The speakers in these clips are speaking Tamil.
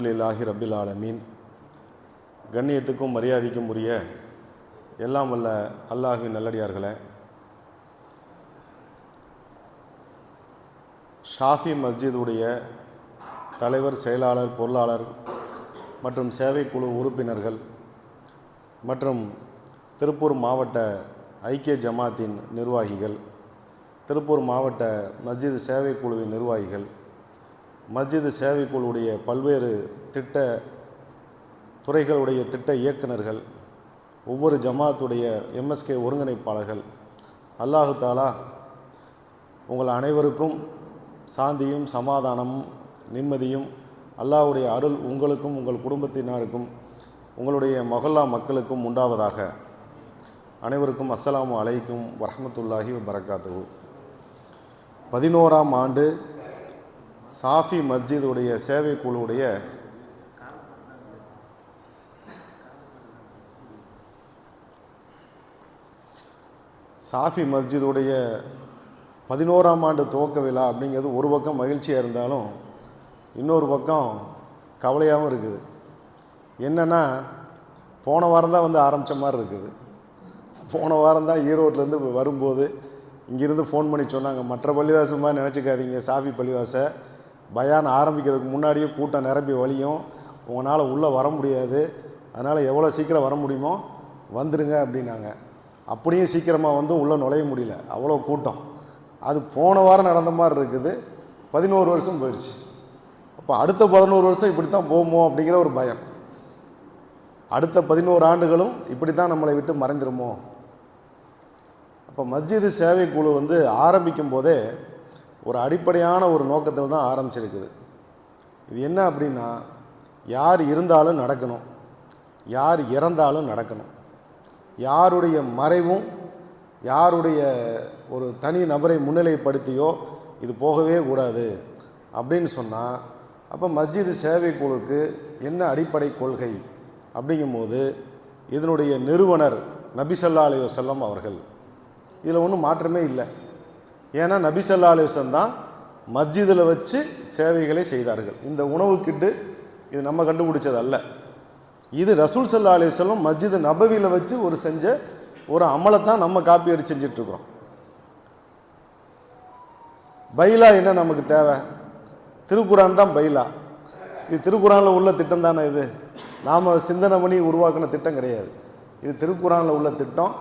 அல்ஹம்துலில்லாஹி ரப்பில் ஆலமீன். கண்ணியத்துக்கும் மரியாதைக்கும் உரிய எல்லாம் வல்ல அல்லாஹ்வின் நல்லடியார்களே, ஷாஃபி மஸ்ஜிதுடைய தலைவர், செயலாளர், பொருளாளர் மற்றும் சேவைக்குழு உறுப்பினர்கள் மற்றும் திருப்பூர் மாவட்ட ஐக்கிய ஜமாத்தின் நிர்வாகிகள், திருப்பூர் மாவட்ட மஸ்ஜிது சேவைக்குழுவின் நிர்வாகிகள், மஸ்ஜிது சேவைக்குழுவுடைய பல்வேறு திட்ட துறைகளுடைய திட்ட இயக்குநர்கள், ஒவ்வொரு ஜமாத்துடைய எம்எஸ்கே ஒருங்கிணைப்பாளர்கள், அல்லாஹு தாலா உங்கள் அனைவருக்கும் சாந்தியும் சமாதானமும் நிம்மதியும் அல்லாஹ்வுடைய அருள் உங்களுக்கும் உங்கள் குடும்பத்தினருக்கும் உங்களுடைய மொஹல்லா மக்களுக்கும் உண்டாவதாக. அனைவருக்கும் அஸ்ஸலாமு அலைக்கும் வரஹ்மத்துல்லாஹி வபரகாத்துஹு. 11ஆம் ஆண்டு ஷாஃபி மஸ்ஜிதுடைய சேவைக்குழுவுடைய ஷாஃபி மஸ்ஜிதுடைய 11ஆம் ஆண்டு துவக்க விழா அப்படிங்கிறது ஒரு பக்கம் மகிழ்ச்சியாக இருந்தாலும் இன்னொரு பக்கம் கவலையாகவும் இருக்குது. என்னென்னா, போன வாரம் தான் வந்து ஆரம்பித்த மாதிரி இருக்குது. போன வாரம் தான் ஈரோட்டிலேருந்து வரும்போது இங்கேருந்து ஃபோன் பண்ணி சொன்னாங்க, மற்ற பள்ளிவாசல் மாதிரி நினச்சிக்காதீங்க, ஷாஃபி பள்ளிவாசை பயான் ஆரம்பிக்கிறதுக்கு முன்னாடியே கூட்டம் நிரம்பி வழியும், உங்களால் உள்ளே வர முடியாது, அதனால் எவ்வளோ சீக்கிரம் வர முடியுமோ வந்துடுங்க அப்படின்னாங்க. அப்படியும் சீக்கிரமாக வந்து உள்ளே நுழைய முடியல, அவ்வளோ கூட்டம். அது போன வாரம் நடந்த மாதிரி இருக்குது. 11 வருஷம் போயிடுச்சு. அப்போ அடுத்த 11 வருஷம் இப்படி தான் போகுமோ அப்படிங்கிற ஒரு பயம். அடுத்த 11 ஆண்டுகளும் இப்படி தான் நம்மளை விட்டு மறைந்துருமோ. அப்போ மஸ்ஜிது சேவைக்குழு வந்து ஆரம்பிக்கும் போதே ஒரு அடிப்படையான ஒரு நோக்கத்தில் தான் ஆரம்பிச்சிருக்குது. இது என்ன அப்படின்னா, யார் இருந்தாலும் நடக்கணும், யார் இறந்தாலும் நடக்கணும், யாருடைய மறைவும் யாருடைய ஒரு தனி நபரை முன்னிலைப்படுத்தியோ இது போகவே கூடாது அப்படின்னு சொன்னால், அப்போ மஸ்ஜிது சேவைக்குழுக்கு என்ன அடிப்படை கொள்கை அப்படிங்கும்போது, இதனுடைய நிறுவனர் நபி ஸல்லல்லாஹு அலைஹி வஸல்லம் அவர்கள். இதில் ஒன்றும் மாற்றமே இல்லை. ஏன்னா நபி ஸல்லல்லாஹு அலைஹி வஸல்லம் தான் மஸ்ஜிதில் வச்சு சேவைகளை செய்தார்கள். இந்த உணவு கிட்டு இது நம்ம கண்டுபிடிச்சது அல்ல. இது ரசூல் ஸல்லல்லாஹு அலைஹி வஸல்லம் மஸ்ஜிது நபவியில் வச்சு ஒரு செஞ்ச ஒரு அமலை தான் நம்ம காப்பி அடித்து செஞ்சிட்ருக்குறோம். பைலா என்ன நமக்கு தேவை? திருக்குரான் தான் பைலா. இது திருக்குரானில் உள்ள திட்டம் தானே. இது நாம் சிந்தனை பண்ணி உருவாக்கின திட்டம் கிடையாது. இது திருக்குரானில் உள்ள திட்டம்.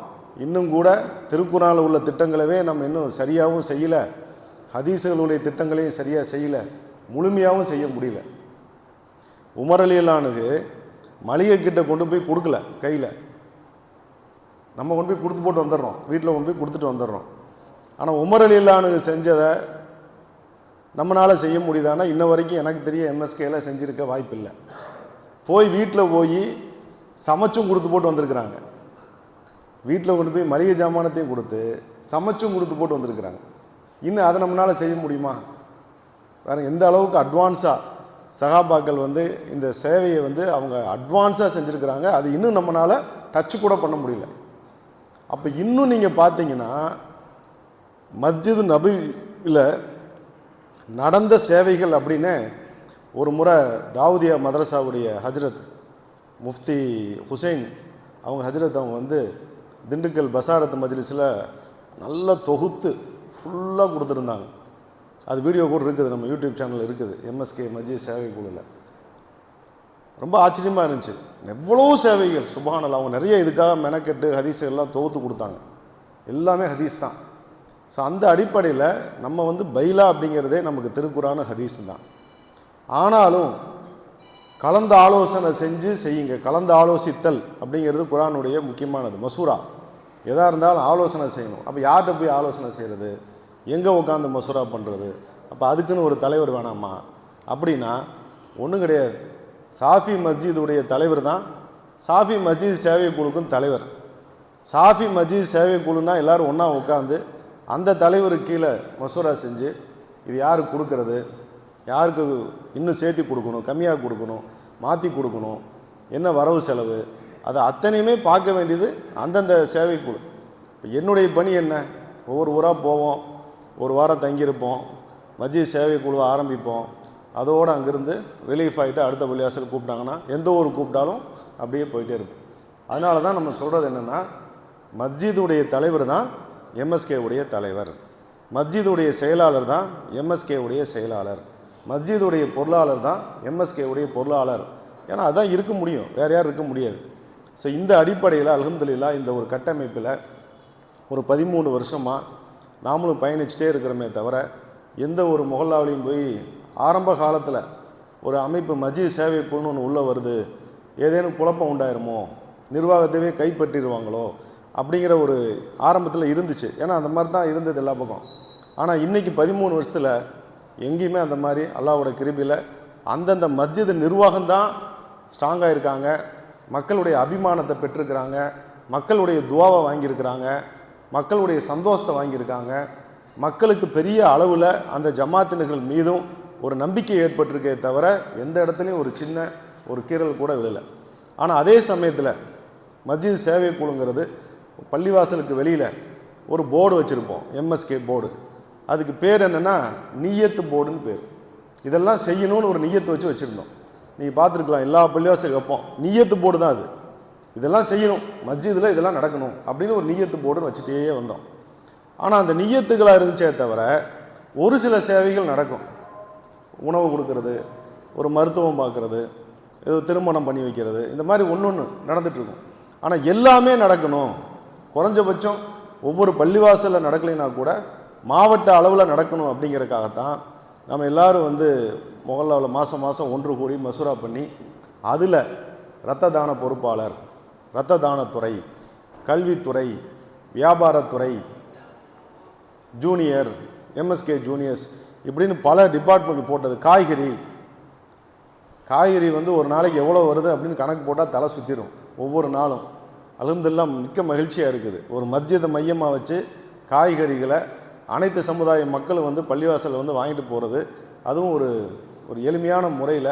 இன்னும் கூட திருக்குரானில் உள்ள திட்டங்களவே நம்ம இன்னும் சரியாகவும் செய்யலை, ஹதீஸுகளுடைய திட்டங்களையும் சரியாக செய்யலை, முழுமையாகவும் செய்ய முடியல. உமர் ரலியல்லாஹு மளிகை கிட்ட கொண்டு போய் கொடுக்கல கையில், நம்ம கொண்டு போய் கொடுத்து போட்டு வந்துடுறோம், வீட்டில் கொண்டு போய் கொடுத்துட்டு வந்துடுறோம். ஆனால் உமர் ரலியல்லாஹு செஞ்சதை நம்மளால் செய்ய முடியுதானா? இன்ன வரைக்கும் எனக்கு தெரிய எம்எஸ்கேல செஞ்சுருக்க வாய்ப்பில்லை. போய் வீட்டில் போய் சமைச்சும் கொடுத்து போட்டு வந்திருக்கிறாங்க. வீட்டில் கொண்டு போய் மளிகை ஜாமானத்தையும் கொடுத்து சமைச்சும் கொடுத்து போட்டு வந்திருக்கிறாங்க. இன்னும் அதை நம்மளால் செய்ய முடியுமா? வேறு எந்த அளவுக்கு அட்வான்ஸாக சஹாபாக்கள் வந்து இந்த சேவையை வந்து அவங்க அட்வான்ஸாக செஞ்சுருக்கிறாங்க. அது இன்னும் நம்மளால் டச்சு கூட பண்ண முடியல. அப்போ இன்னும் நீங்கள் பார்த்தீங்கன்னா, மஸ்ஜிது நபியில் நடந்த சேவைகள் அப்படின்னு ஒரு முறை தாவூதியா மதரசாவுடைய ஹஜ்ரத் முஃப்தி ஹுசைன் அவங்க ஹஜ்ரத் அவங்க வந்து திண்டுக்கல் பசாரத் மஜ்லிஸில் நல்லா தொகுத்து ஃபுல்லாக கொடுத்துருந்தாங்க. அது வீடியோ கூட இருக்குது, நம்ம யூடியூப் சேனல் இருக்குது, எம்எஸ்கே மஸ்ஜித் சேவைக்குழுவில். ரொம்ப ஆச்சரியமாக இருந்துச்சு. எவ்வளோ சேவைகள், சுப்ஹானல்லாஹ். அவங்க நிறைய இதுக்காக மெனக்கெட்டு ஹதீஸ் எல்லாம் தொகுத்து கொடுத்தாங்க. எல்லாமே ஹதீஸ் தான். ஸோ அந்த அடிப்படையில் நம்ம வந்து பைலா அப்படிங்கிறதே நமக்கு திருக்குரான் ஹதீஸ் தான். ஆனாலும் கலந்து ஆலோசனை செஞ்சு செய்யுங்க. கலந்து ஆலோசித்தல் அப்படிங்கிறது குரானுடைய முக்கியமானது. மசூரா எதாக இருந்தாலும் ஆலோசனை செய்யணும். அப்போ யார்கிட்ட போய் ஆலோசனை செய்கிறது? எங்கே உட்காந்து மசூரா பண்ணுறது? அப்போ அதுக்குன்னு ஒரு தலைவர் வேணாமா? அப்படின்னா ஒன்றும் கிடையாது. ஷாஃபி மஸ்ஜிதுடைய தலைவர் தான் ஷாஃபி மஸ்ஜித் சேவைக்குழுக்கும் தலைவர். ஷாஃபி மஸ்ஜித் சேவைக்குழுனா எல்லோரும் ஒன்றா உட்காந்து அந்த தலைவருக்கு கீழே மசூரா செஞ்சு இது யாருக்கு கொடுக்கறது, யாருக்கு இன்னும் சேர்த்தி கொடுக்கணும், கம்மியாக கொடுக்கணும், மாற்றி கொடுக்கணும், என்ன வரவு செலவு, அதை அத்தனையுமே பார்க்க வேண்டியது அந்தந்த சேவைக்குழு. இப்போ என்னுடைய பணி என்ன? ஒவ்வொரு ஊராக போவோம், ஒரு வாரம் தங்கியிருப்போம், மஸ்ஜித் சேவைக்குழுவை ஆரம்பிப்போம், அதோடு அங்கேருந்து ரிலீஃப் ஆகிட்டு அடுத்த பள்ளிவாசல் கூப்பிட்டாங்கன்னா எந்த ஊர் கூப்பிட்டாலும் அப்படியே போயிட்டே இருக்கும். அதனால தான் நம்ம சொல்கிறது என்னென்னா, மஸ்ஜிதுடைய தலைவர் தான் எம்எஸ்கே உடைய தலைவர், மஸ்ஜிதுடைய செயலாளர் தான் எம்எஸ்கே உடைய செயலாளர், மஸ்ஜிதுடைய பொருளாளர் தான் எம்எஸ்கே உடைய பொருளாளர். ஏன்னா அதான் இருக்க முடியும், வேறு யாரும் இருக்க முடியாது. ஸோ இந்த அடிப்படையில் அல்ஹம்துலில்லாஹ் இந்த ஒரு கட்டமைப்பில் ஒரு 13 வருஷமாக நாமளும் பயணிச்சுட்டே இருக்கிறோமே தவிர, எந்த ஒரு மொஹல்லாவிலையும் போய் ஆரம்ப காலத்தில் ஒரு அமைப்பு மஸ்ஜித் சேவை குழுன்னு ஒன்று உள்ளே வருது, ஏதேனும் குழப்பம் உண்டாயிருமோ, நிர்வாகத்தையே கைப்பற்றிடுவாங்களோ அப்படிங்கிற ஒரு ஆரம்பத்தில் இருந்துச்சு. ஏன்னா அந்த மாதிரி தான் இருந்தது எல்லா பக்கம். ஆனால் இன்றைக்கி 13 வருஷத்தில் எங்கேயுமே அந்த மாதிரி அல்லாஹ்வோட கிருபையில் அந்தந்த மஸ்ஜித் நிர்வாகம்தான் ஸ்ட்ராங்காக இருக்காங்க, மக்களுடைய அபிமானத்தை பெற்றிருக்கிறாங்க, மக்களுடைய துவாவை வாங்கியிருக்கிறாங்க, மக்களுடைய சந்தோஷத்தை வாங்கியிருக்காங்க, மக்களுக்கு பெரிய அளவில் அந்த ஜமாத்தினர்கள் மீதும் ஒரு நம்பிக்கை ஏற்பட்டிருக்கே தவிர எந்த இடத்துலையும் ஒரு சின்ன ஒரு கீறல் கூட விழலை. ஆனால் அதே சமயத்தில் மஸ்ஜித் சேவை குழுங்கிறது பள்ளிவாசலுக்கு வெளியில் ஒரு போர்டு வச்சுருப்போம், எம்எஸ்கே போர்டு. அதுக்கு பேர் என்னென்னா நிய்யத்து போர்டுன்னு பேர். இதெல்லாம் செய்யணும்னு ஒரு நிய்யத்து வச்சுருந்தோம். நீங்கள் பார்த்துருக்கலாம், எல்லா பள்ளிவாசல் வைப்போம், நிய்யத்து போர்டு தான் அது. இதெல்லாம் செய்யணும், மஸ்ஜிதில் இதெல்லாம் நடக்கணும் அப்படின்னு ஒரு நிய்யத்து போர்டுன்னு வச்சுட்டே வந்தோம். ஆனால் அந்த நிய்யத்துகளாக இருந்துச்சே தவிர ஒரு சில சேவைகள் நடக்கும். உணவு கொடுக்கறது, ஒரு மருத்துவம் பார்க்குறது, ஏதோ திருமணம் பண்ணி வைக்கிறது, இந்த மாதிரி ஒன்று நடந்துகிட்ருக்கும். ஆனால் எல்லாமே நடக்கணும், குறைஞ்சபட்சம் ஒவ்வொரு பள்ளிவாசலில் நடக்கலைன்னா கூட மாவட்ட அளவில் நடக்கணும் அப்படிங்கிறதுக்காகத்தான் நம்ம எல்லோரும் மொஹல்லாவில் மாதம் மாதம் ஒன்று கூடி மசூரா பண்ணி அதில் இரத்த தான பொறுப்பாளர், இரத்த தானத்துறை, கல்வித்துறை, வியாபாரத்துறை, ஜூனியர், எம்எஸ்கே ஜூனியர்ஸ் இப்படின்னு பல டிபார்ட்மெண்ட் போட்டது. காய்கறி ஒரு நாளைக்கு எவ்வளோ வருது அப்படின்னு கணக்கு போட்டால் தலை சுற்றிடும் ஒவ்வொரு நாளும். அல்ஹம்துலில்லாஹ் மிக்க மகிழ்ச்சியாக இருக்குது. ஒரு மஸ்ஜிதை மையமாக வச்சு காய்கறிகளை அனைத்து சமுதாய மக்கள் பள்ளிவாசல் வாங்கிட்டு போகிறது, அதுவும் ஒரு எளிமையான முறையில்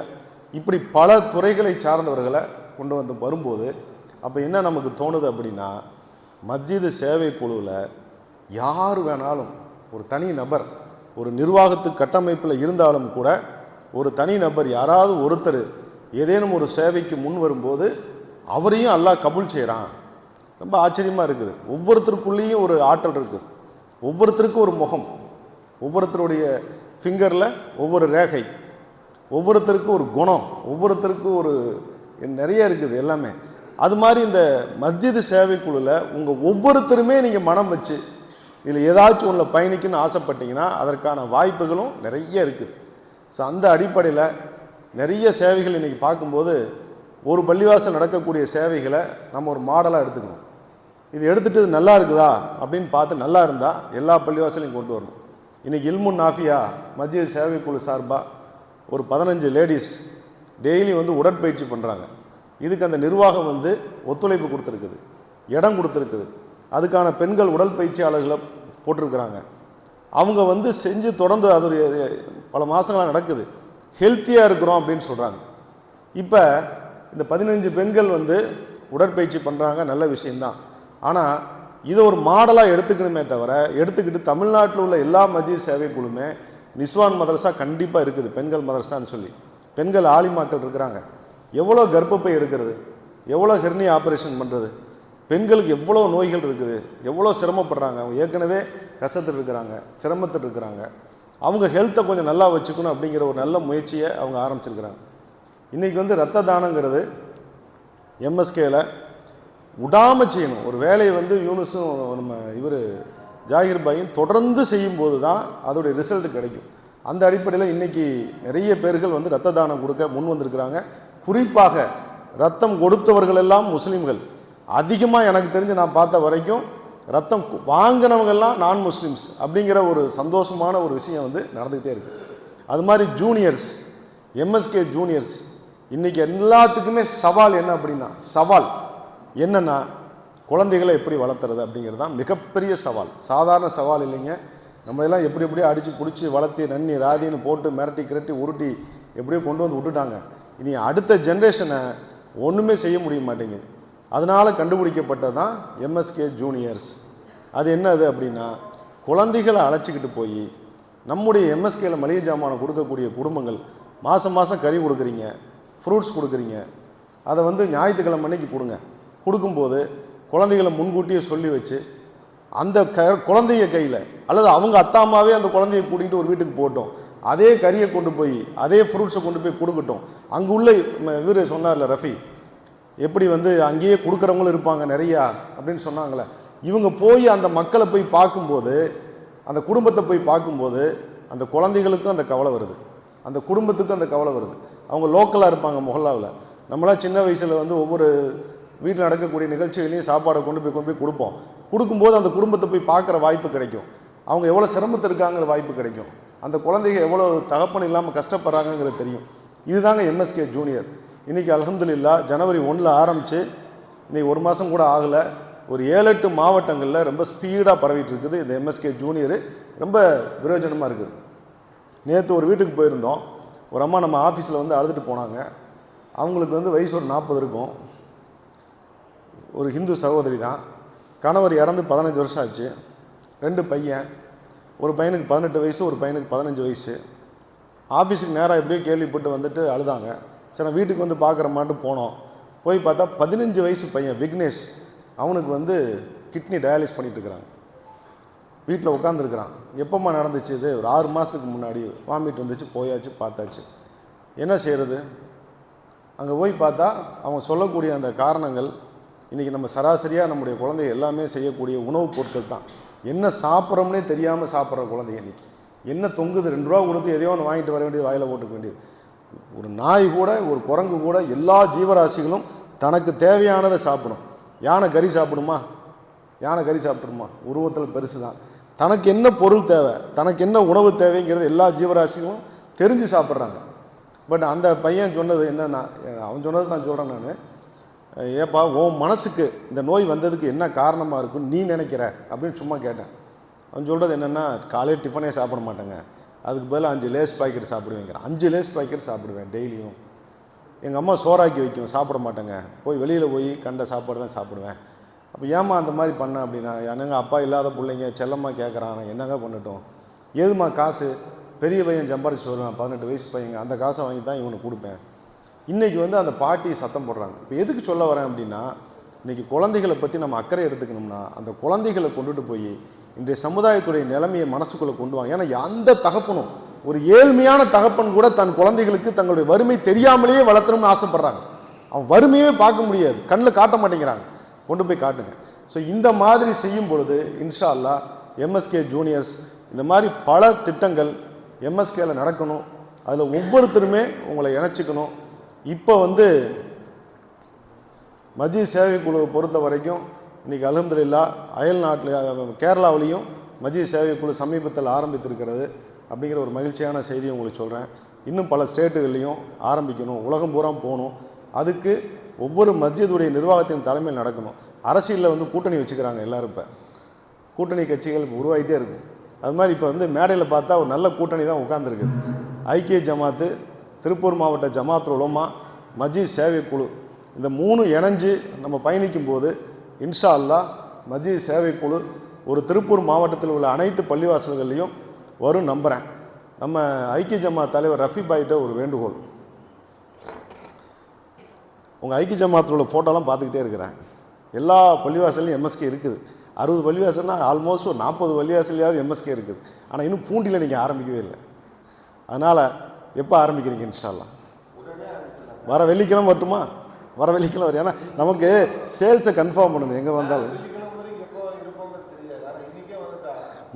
இப்படி பல துறைகளை சார்ந்தவர்களை கொண்டு வரும்போது அப்போ என்ன நமக்கு தோணுது அப்படின்னா, மஸ்ஜிது சேவை குழுவில் யார் வேணாலும் ஒரு தனி நபர் ஒரு நிர்வாகத்து கட்டமைப்பில் இருந்தாலும் கூட ஒரு தனி நபர் யாராவது ஒருத்தர் ஏதேனும் ஒரு சேவைக்கு முன் வரும்போது அவரையும் அல்லாஹ் கபூல் செய்கிறான். ரொம்ப ஆச்சரியமாக இருக்குது. ஒவ்வொருத்தருக்குள்ளேயும் ஒரு ஆற்றல் இருக்குது, ஒவ்வொருத்தருக்கும் ஒரு முகம், ஒவ்வொருத்தருடைய ஃபிங்கரில் ஒவ்வொரு ரேகை, ஒவ்வொருத்தருக்கும் ஒரு குணம், ஒவ்வொருத்தருக்கும் ஒரு நிறைய இருக்குது எல்லாமே. அது மாதிரி இந்த மஸ்ஜிது சேவை குழுவில் உங்கள் ஒவ்வொருத்தருமே நீங்கள் மனம் வச்சு இதில் ஏதாச்சும் ஒன்றில் பயணிக்குன்னு ஆசைப்பட்டீங்கன்னா அதற்கான வாய்ப்புகளும் நிறைய இருக்குது. ஸோ அந்த அடிப்படையில் நிறைய சேவைகள் இன்றைக்கி பார்க்கும்போது ஒரு பள்ளிவாசல் நடக்கக்கூடிய சேவைகளை நம்ம ஒரு மாடலாக எடுத்துக்கணும். இது எடுத்துகிட்டு இது நல்லா இருக்குதா அப்படின்னு பார்த்து நல்லா இருந்தால் எல்லா பள்ளிவாசலையும் கொண்டு வரணும். இன்றைக்கி இல்முன் நாஃபியா மஸ்ஜித் சேவை குழு சார்பாக ஒரு 15 லேடிஸ் டெய்லி உடற்பயிற்சி பண்ணுறாங்க. இதுக்கு அந்த நிர்வாகம் ஒத்துழைப்பு கொடுத்துருக்குது, இடம் கொடுத்துருக்குது. அதுக்கான பெண்கள் உடல் பயிற்சியாளர்களை போட்டிருக்கிறாங்க. அவங்க செஞ்சு தொடர்ந்து அது பல மாதங்களாக நடக்குது. ஹெல்த்தியாக இருக்கிறோம் அப்படின்னு சொல்கிறாங்க. இப்போ இந்த 15 பெண்கள் உடற்பயிற்சி பண்ணுறாங்க, நல்ல விஷயந்தான். ஆனால் இதை ஒரு மாடலாக எடுத்துக்கணுமே தவிர, எடுத்துக்கிட்டு தமிழ்நாட்டில் உள்ள எல்லா மஸ்ஜித் சேவை குழுமே நிஸ்வான் மதரசா கண்டிப்பாக இருக்குது, பெண்கள் மதரசான்னு சொல்லி பெண்கள் ஆலிமாக்கள் இருக்கிறாங்க. எவ்வளோ கர்ப்பப்பை எடுக்கிறது, எவ்வளோ ஹெர்னி ஆப்ரேஷன் பண்ணுறது, பெண்களுக்கு எவ்வளோ நோய்கள் இருக்குது, எவ்வளோ சிரமப்படுறாங்க. அவங்க ஏற்கனவே கஷ்டத்தில் இருக்கிறாங்க, சிரமத்தில் இருக்கிறாங்க. அவங்க ஹெல்த்தை கொஞ்சம் நல்லா வச்சுக்கணும் அப்படிங்கிற ஒரு நல்ல முயற்சியை அவங்க ஆரம்பிச்சிருக்கிறாங்க. இன்றைக்கி ரத்த தானங்கிறது எம்எஸ்கேல விடாமல் செய்யணும். ஒரு வேலையை யூனுஸும் நம்ம இவர் ஜாகிர் பாயும் தொடர்ந்து செய்யும்போது தான் அதோடைய ரிசல்ட் கிடைக்கும். அந்த அடிப்படையில் இன்றைக்கி நிறைய பேர்கள் ரத்த தானம் கொடுக்க முன் வந்திருக்கிறாங்க. குறிப்பாக ரத்தம் கொடுத்தவர்கள் எல்லாம் முஸ்லீம்கள். அதிகமாக எனக்கு தெரிஞ்சு நான் பார்த்த வரைக்கும் ரத்தம் வாங்கினவங்கெல்லாம் நான் முஸ்லீம்ஸ் அப்படிங்கிற ஒரு சந்தோஷமான ஒரு விஷயம் நடந்துக்கிட்டே இருக்குது. அது மாதிரி ஜூனியர்ஸ், எம்எஸ்கே ஜூனியர்ஸ் இன்றைக்கி எல்லாத்துக்குமே சவால் என்ன அப்படின்னா, சவால் என்னென்னா குழந்தைகளை எப்படி வளர்த்துறது அப்படிங்கிறது தான் மிகப்பெரிய சவால். சாதாரண சவால் இல்லைங்க. நம்மளெல்லாம் எப்படி அடித்து பிடிச்சி வளர்த்தி நன்னி ராதின்னு போட்டு மிரட்டி கிரட்டி உருட்டி எப்படியோ கொண்டு விட்டுட்டாங்க. இனி அடுத்த ஜென்ரேஷனை ஒன்றுமே செய்ய முடிய மாட்டேங்குது. அதனால் கண்டுபிடிக்கப்பட்டது தான் எம்எஸ்கே ஜூனியர்ஸ். அது என்னது அப்படின்னா, குழந்தைகளை அழைச்சிக்கிட்டு போய் நம்முடைய எம்எஸ்கேல மளிகை ஜாமானை கொடுக்கக்கூடிய குடும்பங்கள் மாதம் மாதம் கறி கொடுக்குறீங்க, ஃப்ரூட்ஸ் கொடுக்குறீங்க, அதை வந்து ஞாயிற்றுக்கிழமை அன்னைக்கு கொடுங்க. கொடுக்கும்போது குழந்தைகளை முன்கூட்டியே சொல்லி வச்சு அந்த குழந்தைய கையில் அல்லது அவங்க அத்தா அம்மாவே அந்த குழந்தைய கூட்டிகிட்டு ஒரு வீட்டுக்கு போட்டோம், அதே கறியை கொண்டு போய் அதே ஃப்ரூட்ஸை கொண்டு போய் கொடுக்கட்டும். அங்கே உள்ள இவர் சொன்னார்ல ரஃபி, எப்படி வந்து அங்கேயே கொடுக்குறவங்களும் இருப்பாங்க நிறையா அப்படின்னு சொன்னாங்களே, இவங்க போய் அந்த மக்களை போய் பார்க்கும்போது, அந்த குடும்பத்தை போய் பார்க்கும்போது அந்த குழந்தைகளுக்கும் அந்த கவலை வருது, அந்த குடும்பத்துக்கும் அந்த கவலை வருது. அவங்க லோக்கலாக இருப்பாங்க மொஹல்லாவில். நம்மளாம் சின்ன வயசில் வந்து ஒவ்வொரு வீட்டில் நடக்கக்கூடிய நிகழ்ச்சிகளையும் சாப்பாடை கொண்டு போய் கொடுப்போம். கொடுக்கும்போது அந்த குடும்பத்தை போய் பார்க்குற வாய்ப்பு கிடைக்கும். அவங்க எவ்வளோ சிரமத்தில் இருக்காங்கிற வாய்ப்பு கிடைக்கும். அந்த குழந்தைங்க எவ்வளோ தகப்பன் இல்லாமல் கஷ்டப்படுறாங்கிறது தெரியும். இதுதாங்க எம்எஸ்கே ஜூனியர். இன்றைக்கி அல்ஹம்துலில்லாஹ் ஜனவரி 1 ஆரம்பித்து இன்றைக்கி 1 மாதம் கூட ஆகலை, ஒரு 7-8 மாவட்டங்களில் ரொம்ப ஸ்பீடாக பரவிட்டு இருக்குது. இந்த எம்எஸ்கே ஜூனியர் ரொம்ப பிரயோஜனமாக இருக்குது. நேற்று ஒரு வீட்டுக்கு போயிருந்தோம். ஒரு அம்மா நம்ம ஆஃபீஸில் வந்து அழுதுட்டு போனாங்க. அவங்களுக்கு வந்து வயசு ஒரு 40 இருக்கும். ஒரு ஹிந்து சகோதரி தான். கணவர் இறந்து 15 வருஷம் ஆச்சு. 2 பையன், ஒரு பையனுக்கு 18 வயசு, ஒரு பையனுக்கு 15 வயசு. ஆஃபீஸுக்கு நேராக எப்படியோ கேள்விப்பட்டு வந்துட்டு அழுதாங்க. சரி நான் வீட்டுக்கு வந்து பார்க்குற மாட்டு போனோம். போய் பார்த்தா 15 வயசு பையன் விக்னேஷ், அவனுக்கு வந்து கிட்னி டயாலிஸ் பண்ணிகிட்டு இருக்கிறாங்க. வீட்டில் உட்காந்துருக்குறான். எப்போம்மா நடந்துச்சு இது? ஒரு 6 மாதத்துக்கு முன்னாடி வாமிட் வந்துச்சு, போயாச்சு, பார்த்தாச்சு. என்ன செய்கிறது? அங்கே போய் பார்த்தா அவங்க சொல்லக்கூடிய அந்த காரணங்கள், இன்றைக்கி நம்ம சராசரியாக நம்முடைய குழந்தைய எல்லாமே செய்யக்கூடிய உணவுப் பொருட்கள் தான். என்ன சாப்பிட்றோம்னே தெரியாமல் சாப்பிட்ற குழந்தைங்க இன்றைக்கி. என்ன தொங்குது, 2 ரூபா கொடுத்து எதையோ ஒன்று வாங்கிட்டு வர வேண்டியது, வாயில் போட்டுக்க வேண்டியது. ஒரு நாய் கூட, ஒரு குரங்கு கூட, எல்லா ஜீவராசிகளும் தனக்கு தேவையானதை சாப்பிடும். யானை கறி சாப்பிடுமா? யானை கறி சாப்பிட்ருமா? உருவத்தில் பெருசு தான். தனக்கு என்ன பொருள் தேவை, தனக்கு என்ன உணவு தேவைங்கிறது எல்லா ஜீவராசிகளும் தெரிஞ்சு சாப்பிட்றாங்க. பட் அந்த பையன் சொன்னது என்னன்னா, அவன் சொன்னது நான் சொல்கிறேன் நான், ஏப்பா உன் மனசுக்கு இந்த நோய் வந்ததுக்கு என்ன காரணமாக இருக்குன்னு நீ நினைக்கிற அப்படின்னு சும்மா கேட்டேன். அவன் சொல்கிறது என்னென்னா, காலையில் டிஃபனே சாப்பிட மாட்டேங்க, அதுக்கு பதிலாக 5 லேஸ் பாக்கெட் சாப்பிடுவேங்கிறான். 5 லேஸ் பாக்கெட் சாப்பிடுவேன் டெய்லியும். எங்கள் அம்மா சோறாக்கி வைக்கும், சாப்பிட மாட்டேங்க, போய் வெளியில் போய் கண்ட சாப்பாடு தான் சாப்பிடுவேன். அப்போ ஏம்மா அந்த மாதிரி பண்ண அப்படின்னா, என்னங்க அப்பா இல்லாத பிள்ளைங்க செல்லம்மா கேட்குறான், என்னங்க பண்ணட்டும்? ஏதுமா காசு? பெரிய பையன் சம்பாரிச்சு வருவேன், 18 வயசு பையங்க, அந்த காசை வாங்கி தான் இவனுக்கு கொடுப்பேன். இன்றைக்கி வந்து அந்த பாட்டி சத்தம் போடுறாங்க. இப்போ எதுக்கு சொல்ல வரேன் அப்படின்னா, இன்றைக்கி குழந்தைகளை பற்றி நம்ம அக்கறை எடுத்துக்கணும்னா அந்த குழந்தைகளை கொண்டுட்டு போய் இன்றைய சமுதாயத்துடைய நிலைமையை மனசுக்குள்ளே கொண்டு வாங்க. ஏன்னா அந்த தகப்பனும், ஒரு ஏழ்மையான தகப்பன் கூட தன் குழந்தைகளுக்கு தங்களுடைய வறுமை தெரியாமலேயே வளர்த்தணும்னு ஆசைப்பட்றாங்க. அவன் வறுமையே பார்க்க முடியாது, கண்ணில் காட்ட மாட்டேங்கிறாங்க, கொண்டு போய் காட்டுங்க. ஸோ இந்த மாதிரி செய்யும் பொழுது இன்ஷா அல்லாஹ் எம்எஸ்கே ஜூனியர்ஸ் இந்த மாதிரி பல திட்டங்கள் எம்எஸ்கேல நடக்கணும். அதில் ஒவ்வொருத்தருமே உங்களை இணைச்சிக்கணும். இப்போ வந்து மஜ்லிஸ் சேவை குழுவை பொறுத்த வரைக்கும் இன்றைக்கி அல்ஹம்துலில்லாஹ் அயல் நாட்டில் கேரளாவிலையும் மஜ்லிஸ் சேவை குழு சமீபத்தில் ஆரம்பித்திருக்கிறது அப்படிங்கிற ஒரு மகிழ்ச்சியான செய்தியை உங்களுக்கு சொல்கிறேன். இன்னும் பல ஸ்டேட்டுகள்லையும் ஆரம்பிக்கணும், உலகம் பூரா போகணும். அதுக்கு ஒவ்வொரு மஸ்ஜிதுடைய நிர்வாகத்தின் தலைமையில் நடக்கணும். அரசியலில் வந்து கூட்டணி வச்சுக்கிறாங்க எல்லோரும். இப்போ கூட்டணி கட்சிகள் உருவாகிட்டே இருக்கும். அது மாதிரி இப்போ வந்து மேடையில் பார்த்தா ஒரு நல்ல கூட்டணி தான் உட்கார்ந்துருக்குது. ஐக்கிய ஜமாத்து, திருப்பூர் மாவட்ட ஜமாத் உலமா, மஜ்லிஸ் சேவை குழு, இந்த 3 இணைஞ்சு நம்ம பயணிக்கும் போது இன்ஷா அல்லாஹ் மஜ்லிஸ் சேவை குழு ஒரு திருப்பூர் மாவட்டத்தில் உள்ள அனைத்து பள்ளிவாசல்கள்லையும் வரும் நம்புகிறேன். நம்ம ஐக்கிய ஜமாத் தலைவர் ரஃபி பாய்கிட்ட ஒரு வேண்டுகோள், உங்கள் ஐக்கிய ஜமாத்தில் உள்ள ஃபோட்டோலாம் பார்த்துக்கிட்டே இருக்கிறேன். எல்லா பள்ளிவாசல்லையும் எம்எஸ்கே இருக்குது. 60 பள்ளிவாசல்னால் ஆல்மோஸ்ட் ஒரு 40 பள்ளிவாசல்லையாவது எம்எஸ்கே இருக்குது. ஆனால் இன்னும் பூண்டியில் நீங்கள் ஆரம்பிக்கவே இல்லை. அதனால் எப்போ ஆரம்பிக்கிறீங்க? இன்ஷா அல்லாஹ் வர வெள்ளிக்கிழமை வரட்டுமா? வர வெள்ளிக்கிழமை வரும். ஏன்னா நமக்கு சேல்ஸை கன்ஃபார்ம் பண்ணணும் எங்கே வந்தாலும்.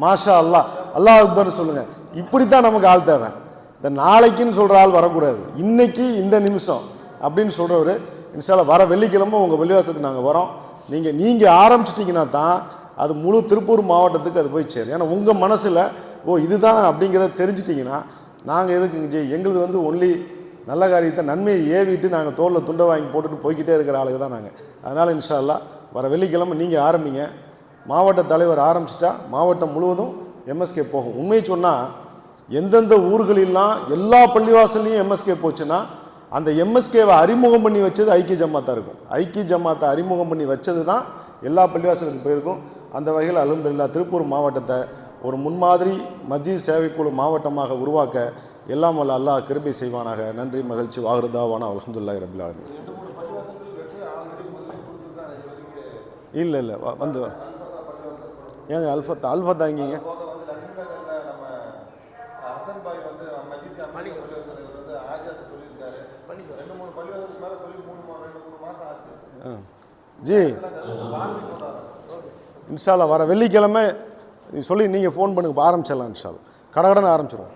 மாஷா அல்லாஹ், அல்லாஹ் அக்பர்னு சொல்லுங்கள். இப்படி தான் நமக்கு ஆள் தேவை. இந்த நாளைக்குன்னு சொல்கிற ஆள் வரக்கூடாது, இன்னைக்கு இந்த நிமிஷம் அப்படின்னு சொல்கிறவர். இன்ஷா அல்லாஹ் வர வெள்ளிக்கிழமை உங்கள் பள்ளிவாசலுக்கு நாங்கள் வரோம். நீங்கள் ஆரம்பிச்சிட்டிங்கன்னா தான் அது முழு திருப்பூர் மாவட்டத்துக்கு அது போய் சேரும். ஏன்னா உங்கள் மனசில் ஓ இதுதான் அப்படிங்கிறத தெரிஞ்சிட்டிங்கன்னா நாங்கள் எதுக்கு எங்களுது வந்து ஒன்லி நல்ல காரியத்தை நன்மையை ஏவிட்டு நாங்கள் தோளில் துண்டை வாங்கி போட்டுட்டு போய்கிட்டே இருக்கிற ஆளுங்க தான் நாங்கள். அதனால் இன்ஷா அல்லாஹ் வர வெள்ளிக்கிழமை நீங்கள் ஆரம்பிங்க. மாவட்ட தலைவர் ஆரம்பிச்சிட்டா மாவட்டம் முழுவதும் எம்எஸ்கே போகும். உண்மையை சொன்னால் எந்தெந்த ஊர்களிலாம் எல்லா பள்ளிவாசல்லையும் எம்எஸ்கே போச்சுன்னா அந்த எம்எஸ்கேவை அறிமுகம் பண்ணி வச்சது ஐக்கிய ஜமாத்தாக இருக்கும். ஐக்கிய ஜமாத்தை அறிமுகம் பண்ணி வச்சது தான் எல்லா பள்ளிவாசலுக்கும் போயிருக்கும். அந்த வகையில் அல்ஹம்துலில்லாஹ் திருப்பூர் மாவட்டத்தை ஒரு முன்மாதிரி மஸ்ஜித் சேவைக்குழு மாவட்டமாக உருவாக்க எல்லாம் வல்ல அல்லாஹ் கிருபை செய்வானாக. நன்றி, மகிழ்ச்சி. வாஹிருதாவானா அல்ஹம்துலில்லாஹி ரப்பில் ஆலமீன். இல்லை இல்லை வந்து ஏங்க அல்ஃபத்தா இங்கீங்க ஜி இன்ஷா அல்லாஹ் வர வெள்ளிக்கிழமை நீ சொல்லி நீங்கள் ஃபோன் பண்ணுங்க, ஆரம்பிச்சிடலாம். இன்ஷா அல்லாஹ் கடகடன்னு ஆரம்பிச்சிடுவோம்.